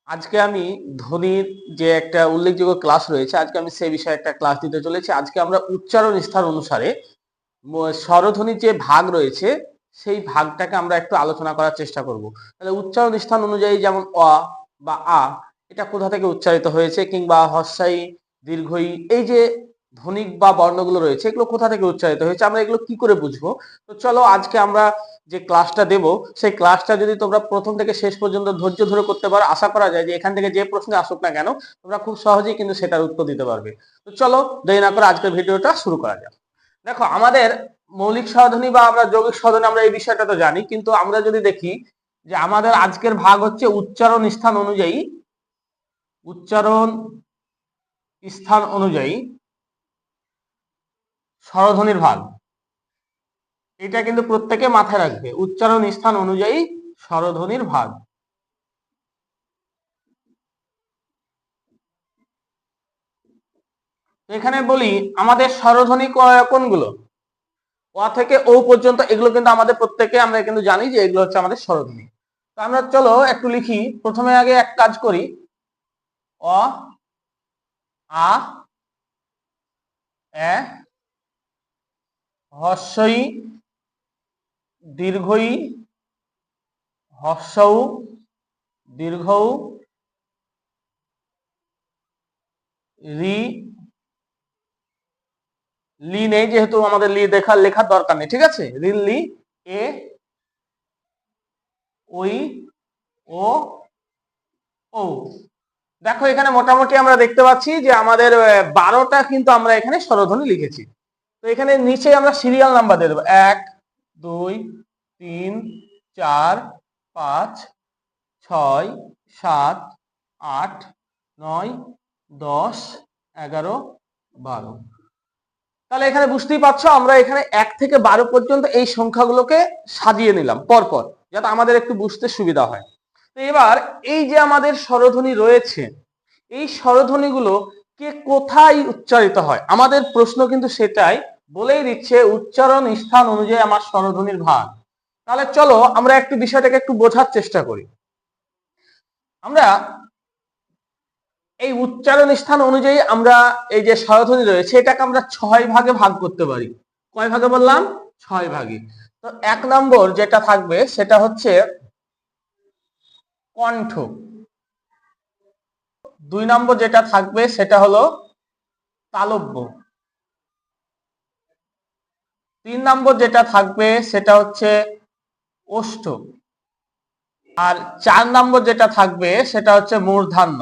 আজকে আমি ধ্বনির যে একটা উল্লেখযোগ্য ক্লাস রয়েছে, আজকে আমি সেই বিষয়ে একটা ক্লাস দিতে চলেছি। আজকে আমরা উচ্চারণ স্থান অনুসারে স্বরধ্বনির যে ভাগ রয়েছে সেই ভাগটাকে আমরা একটু আলোচনা করার চেষ্টা করব। তাহলে উচ্চারণ স্থান অনুযায়ী যেমন অ বা আ এটা কোথা থেকে উচ্চারিত হয়েছে, কিংবা হর্ষাই, দীর্ঘই, এই যে ধ্বনিক বা বর্ণগুলো রয়েছে এগুলো কোথা থেকে উচ্চারিত হয়েছে, আমরা এগুলো কি করে বুঝবো? তো চলো আজকে আমরা যে ক্লাসটা দেব সেই ক্লাসটা যদি তোমরা প্রথম থেকে শেষ পর্যন্ত ধৈর্য ধরে করতে পারো, আশা করা যায় যে এখান থেকে যে প্রশ্ন আসুক না কেন তোমরা খুব সহজেই কিন্তু সেটার উত্তর দিতে পারবে। তো চলো দেরি না করে আজকের ভিডিওটা শুরু করা যাক। দেখো, আমাদের মৌলিক স্বরধ্বনি বা আমরা যৌগিক স্বরধ্বনি আমরা এই বিষয়টা তো জানি, কিন্তু আমরা যদি দেখি যে আমাদের আজকের ভাগ হচ্ছে উচ্চারণ স্থান অনুযায়ী, উচ্চারণ স্থান অনুযায়ী স্বরধ্বনির ভাগ, এটা কিন্তু প্রত্যেকে মাথায় রাখবে। উচ্চারণ স্থান অনুযায়ী স্বরধ্বনির ভাগ। এখানে বলি আমাদের স্বরধ্বনি কোনগুলো, অ থেকে ও পর্যন্ত, এগুলো কিন্তু আমাদের প্রত্যেকে আমরা কিন্তু জানি যে এগুলো হচ্ছে আমাদের স্বরধ্বনি। তো আমরা চলো একটু লিখি। প্রথমে আগে এক কাজ করি, অ, আ, এ, হর্ষই, দীর্ঘই, হর্ষৌ, দীর্ঘৌ, রি, লি নেই যেহেতু আমাদের লি লেখার দরকার নেই, ঠিক আছে। রিল, লি, এ, ওই, ও, ও। দেখো এখানে মোটামুটি আমরা দেখতে পাচ্ছি যে আমাদের 12টা কিন্তু আমরা এখানে স্বরধ্বনি লিখেছি। তো এখানে নিচে আমরা সিরিয়াল নাম্বার দিয়ে দেবো, 1, 2, 3, 4, 5, 6, 7, 8, 9, 10, 11, 12। তাহলে এখানে বুঝতেই পারছো আমরা এখানে 1 থেকে 12 পর্যন্ত এই সংখ্যাগুলোকে সাজিয়ে নিলাম পরপর, যাতে আমাদের একটু বুঝতে সুবিধা হয়। তো এবার এই যে আমাদের স্বরধ্বনি রয়েছে, এই স্বরধ্বনিগুলো কে কোথায় উচ্চারিত হয়, আমাদের প্রশ্ন কিন্তু সেটাই বলেই দিচ্ছে উচ্চারণ স্থান অনুযায়ী আমার স্বরধ্বনির ভাগ। তাহলে চলো আমরা একটু বিষয়টাকে একটু বোঝার চেষ্টা করি। আমরা এই উচ্চারণ স্থান অনুযায়ী আমরা এই যে স্বরধ্বনি রয়েছে এটাকে আমরা 6 ভাগে ভাগ করতে পারি। কয় ভাগে বললাম? 6 ভাগে। তো 1 নম্বর যেটা থাকবে সেটা হচ্ছে কণ্ঠ। 2 নম্বর যেটা থাকবে সেটা হলো তালব্য। 3 নম্বর যেটা থাকবে সেটা হচ্ছে ওষ্ঠ। আর 4 নম্বর যেটা থাকবে সেটা হচ্ছে মূর্ধন্য।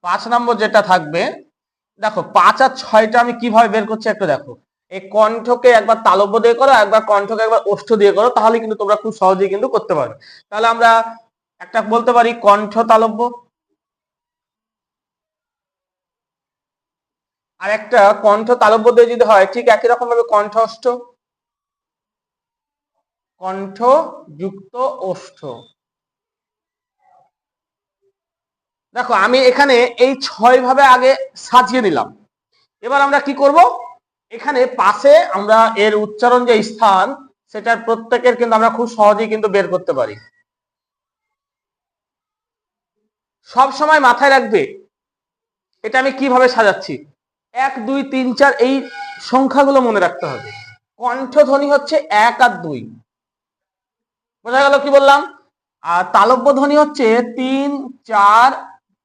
5 নম্বর যেটা থাকবে, দেখো 5 আর 6টা আমি কিভাবে বের করছি একটু দেখো। এই কণ্ঠকে একবার তালব্য দিয়ে করো, একবার কণ্ঠকে একবার ওষ্ঠ দিয়ে করো, তাহলে কিন্তু তোমরা খুব সহজেই কিন্তু করতে পারবে। তাহলে আমরা একটা বলতে পারি কণ্ঠ তালব্য, আর একটা কণ্ঠ তালব্য দিয়ে যদি হয় ঠিক একই রকম ভাবে কণ্ঠস্থ, কণ্ঠ যুক্ত ওষ্ঠ। দেখো আমি এখানে এই 6 ভাবে আগে সাজিয়ে নিলাম। এবার আমরা কি করব, এখানে পাশে আমরা এর উচ্চারণ যে স্থান সেটার প্রত্যেকের কিন্তু আমরা খুব সহজেই কিন্তু বের করতে পারি। সব সময় মাথায় রাখবে এটা আমি কিভাবে সাজাচ্ছি। 1, 2, 3, 4 এই সংখ্যাগুলো মনে রাখতে হবে। কণ্ঠধ্বনি হচ্ছে 1 আর 2, বোঝা গেল কি বললাম। আর তালব্য ধ্বনি হচ্ছে 3, 4,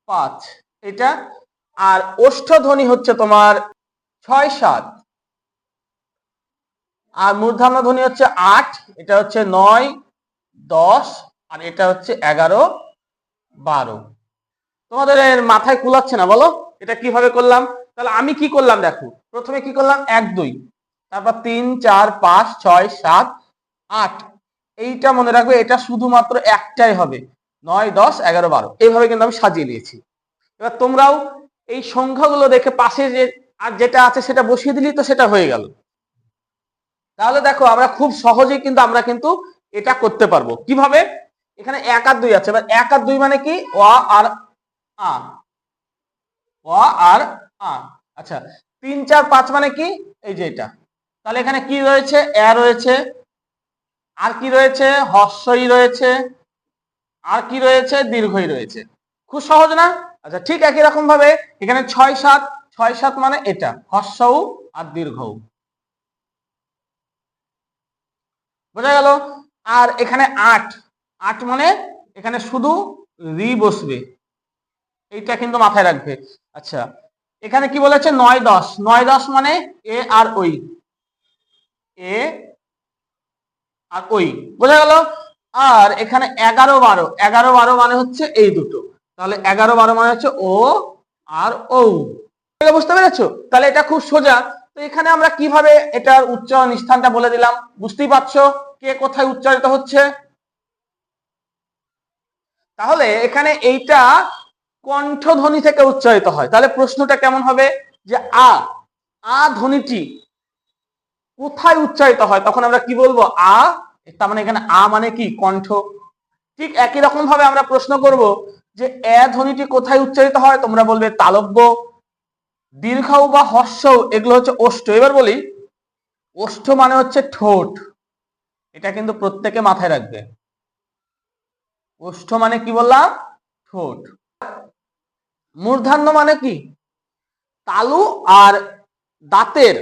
5 এটা। আর ওষ্ঠ ধ্বনি হচ্ছে তোমার 6, 7। আর মূর্ধন্য ধ্বনি হচ্ছে 8, এটা হচ্ছে 9, 10, আর এটা হচ্ছে 11, 12। তোমাদের মাথায় কুলাচ্ছে না বলো এটা কিভাবে করলাম? তাহলে আমি কি করলাম দেখো, প্রথমে কি করলাম 1, 2, তারপর 3, 4, 5, 6, 7, 8। এইটা মনে রাখবে, এটা শুধুমাত্র একটাই হবে, 9, 10, 11, 12 এইভাবে কিন্তু আমি সাজিয়ে নিয়েছি। এবার তোমরাও এই সংখ্যাগুলো দেখে পাশে যে আর যেটা আছে সেটা বসিয়ে দিলেই তো সেটা হয়ে গেল। তাহলে দেখো আমরা খুব সহজেই কিন্তু আমরা কিন্তু এটা করতে পারবো। কিভাবে? এখানে 1 আর 2 আছে, এবার 1 আর 2 মানে কি? অ আর আ, অ আর আ। আচ্ছা, 3, 4, 5 মানে কি? এই যে এটা। তাহলে এখানে কি রয়েছে? এ রয়েছে, আর কি রয়েছে? হর্ষই রয়েছে, আর কি রয়েছে? দীর্ঘই রয়েছে। খুব সহজ না? আচ্ছা, ঠিক একই রকম ভাবে এখানে 6-7, 6-7 মানে এটা হর্ষউ আর দীর্ঘউ, বোঝা গেল? আর এখানে 8, 8 মানে এখানে শুধু রি বসবে, এইটা কিন্তু মাথায় রাখবে। আচ্ছা, এখানে কি বলেছে? 9-10, 9-10 মানে এ আর ওই, এ আর ওই, বোঝা গেল? আর এখানে 11-12, 11-12 মানে হচ্ছে এই দুটো, তাহলে 11-12 মানে হচ্ছে ও আর ও। বুঝতে পেরেছো? তাহলে এটা খুব সোজা। তো এখানে আমরা কিভাবে এটার উচ্চারণ স্থানটা বলে দিলাম, বুঝতেই পারছো কে কোথায় উচ্চারিত হচ্ছে। তাহলে এখানে এইটা কণ্ঠধ্বনি থেকে উচ্চারিত হয়। তাহলে প্রশ্নটা কেমন হবে যে আ, আ ধ্বনিটি কোথায় উচ্চারিত হয়, তখন আমরা কি বলবো? আ। তার মানে এখানে আ মানে কি? কণ্ঠ। ঠিক একই রকম ভাবে আমরা প্রশ্ন করব যে এ ধ্বনিটি কোথায় উচ্চারিত হয়, তোমরা বলবে তালব্য। দীর্ঘউ বা হর্ষউ এগুলো হচ্ছে ওষ্ঠ। এবার বলি, ওষ্ঠ মানে হচ্ছে ঠোঁট, এটা কিন্তু প্রত্যেকে মাথায় রাখবে। ওষ্ঠ মানে কি বললাম? ঠোঁট। মূর্ধান্য মানে কি? তালু আর দাঁতের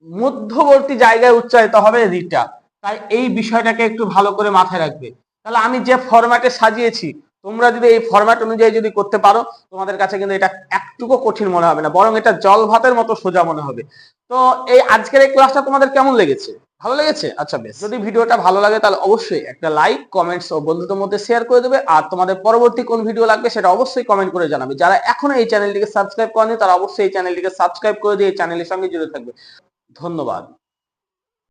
মধ্যবর্তী জায়গায় উচ্চারিত হবে রিটা। তাই এই বিষয়টাকে একটু ভালো করে মাথায় রাখবে। তাহলে আমি যে ফরম্যাটে সাজিয়েছি, তোমরা যদি এই ফরম্যাট অনুযায়ী যদি করতে পারো, তোমাদের কাছে কিন্তু এটা একটুকু কঠিন মনে হবে না, বরং এটা জল ভাতের মতো সোজা মনে হবে। তো এই আজকের এই ক্লাসটা তোমাদের কেমন লেগেছে? ভালো লেগেছে? আচ্ছা বেশ, যদি ভিডিওটা ভালো লাগে তাহলে অবশ্যই একটা লাইক, কমেন্টস ও বন্ধুদের মধ্যে শেয়ার করে দেবে। আর তোমাদের পরবর্তী কোন ভিডিও লাগবে সেটা অবশ্যই কমেন্ট করে জানাবে। যারা এখনো এই চ্যানেলটিকে সাবস্ক্রাইব করেনি তারা অবশ্যই এই চ্যানেলটিকে সাবস্ক্রাইব করে দিয়ে এই চ্যানেলের সঙ্গে জুড়ে থাকবে। ধন্যবাদ।